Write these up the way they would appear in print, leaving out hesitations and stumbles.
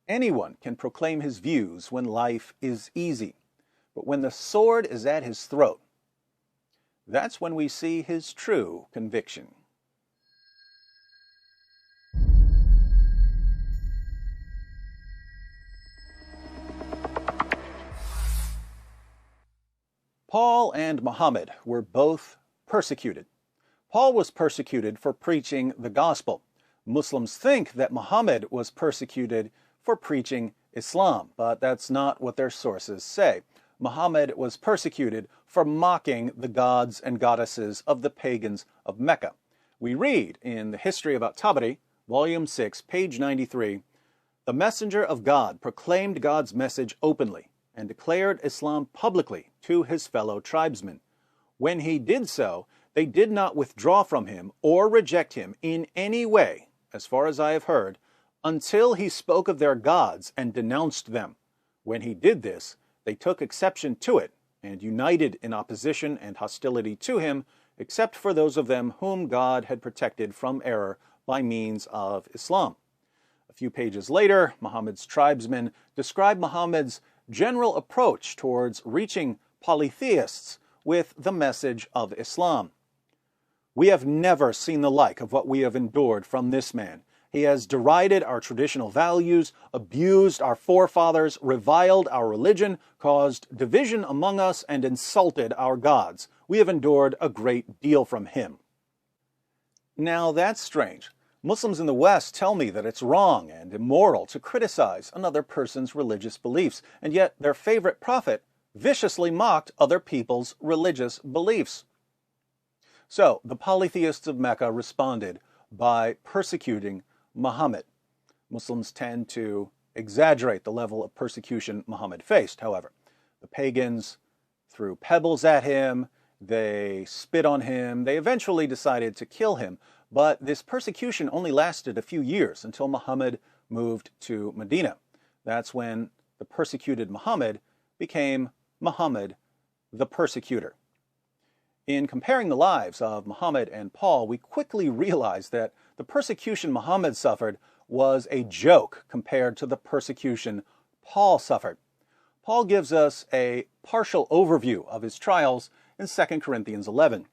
Anyone can proclaim his views when life is easy, but when the sword is at his throat, that's when we see his true conviction. Paul and Muhammad were both persecuted. Paul was persecuted for preaching the gospel. Muslims think that Muhammad was persecuted for preaching Islam, but that's not what their sources say. Muhammad was persecuted for mocking the gods and goddesses of the pagans of Mecca. We read in the History of At-Tabari, Volume 6, page 93, "The messenger of God proclaimed God's message openly and declared Islam publicly to his fellow tribesmen. When he did so, they did not withdraw from him or reject him in any way, as far as I have heard, until he spoke of their gods and denounced them. When he did this, they took exception to it and united in opposition and hostility to him, except for those of them whom God had protected from error by means of Islam." A few pages later, Muhammad's tribesmen describe Muhammad's general approach towards reaching polytheists with the message of Islam. "We have never seen the like of what we have endured from this man. He has derided our traditional values, abused our forefathers, reviled our religion, caused division among us, and insulted our gods. We have endured a great deal from him." Now that's strange. Muslims in the West tell me that it's wrong and immoral to criticize another person's religious beliefs, and yet their favorite prophet viciously mocked other people's religious beliefs. So the polytheists of Mecca responded by persecuting Muhammad. Muslims tend to exaggerate the level of persecution Muhammad faced, however. The pagans threw pebbles at him, they spit on him, they eventually decided to kill him, but this persecution only lasted a few years until Muhammad moved to Medina. That's when the persecuted Muhammad became Muhammad the persecutor. In comparing the lives of Muhammad and Paul, we quickly realize that the persecution Muhammad suffered was a joke compared to the persecution Paul suffered. Paul gives us a partial overview of his trials in 2 Corinthians 11.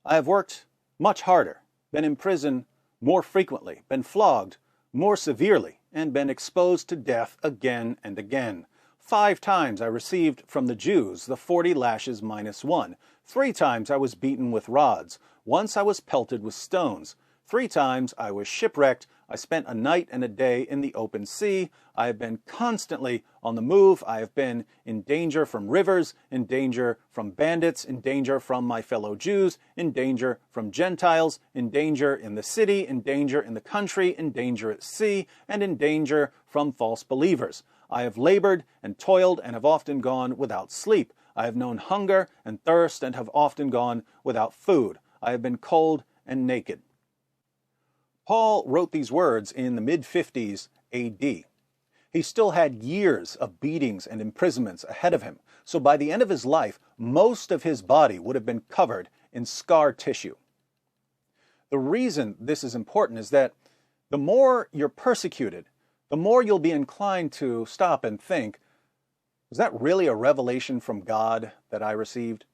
"I have worked much harder, been in prison more frequently, been flogged more severely, and been exposed to death again and again. 5 times I received from the Jews the 40 lashes minus 1. 3 times I was beaten with rods. Once I was pelted with stones. 3 times I was shipwrecked. I spent a night and a day in the open sea. I have been constantly on the move. I have been in danger from rivers, in danger from bandits, in danger from my fellow Jews, in danger from Gentiles, in danger in the city, in danger in the country, in danger at sea, and in danger from false believers. I have labored and toiled and have often gone without sleep. I have known hunger and thirst and have often gone without food. I have been cold and naked." Paul wrote these words in the mid-50s AD. He still had years of beatings and imprisonments ahead of him, so by the end of his life, most of his body would have been covered in scar tissue. The reason this is important is that the more you're persecuted, the more you'll be inclined to stop and think, was that really a revelation from God that I received?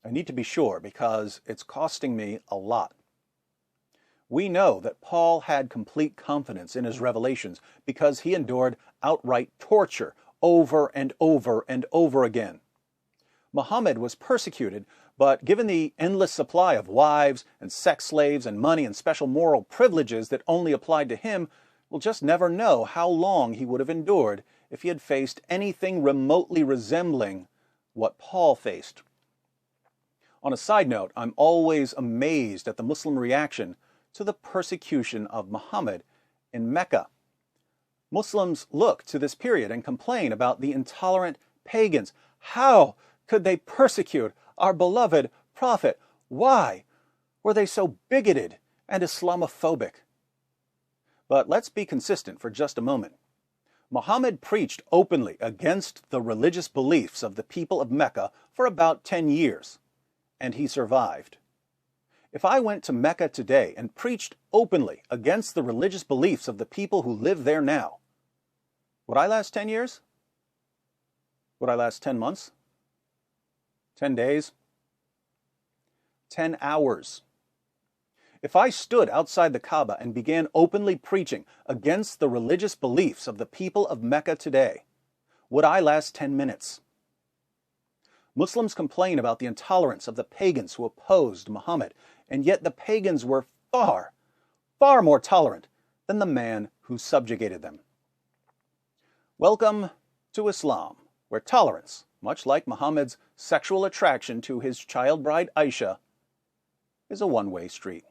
I need to be sure because it's costing me a lot. We know that Paul had complete confidence in his revelations because he endured outright torture over and over and over again. Muhammad was persecuted, but given the endless supply of wives and sex slaves and money and special moral privileges that only applied to him, we'll just never know how long he would have endured if he had faced anything remotely resembling what Paul faced. On a side note, I'm always amazed at the Muslim reaction to the persecution of Muhammad in Mecca. Muslims look to this period and complain about the intolerant pagans. How could they persecute our beloved prophet? Why were they so bigoted and Islamophobic? But let's be consistent for just a moment. Muhammad preached openly against the religious beliefs of the people of Mecca for about 10 years, and he survived. If I went to Mecca today and preached openly against the religious beliefs of the people who live there now, Would I last 10 years? Would I last 10 months? 10 days? 10 hours? If I stood outside the Kaaba and began openly preaching against the religious beliefs of the people of Mecca today, would I last 10 minutes? Muslims complain about the intolerance of the pagans who opposed Muhammad, and yet the pagans were far, far more tolerant than the man who subjugated them. Welcome to Islam, where tolerance, much like Muhammad's sexual attraction to his child bride Aisha, is a one-way street.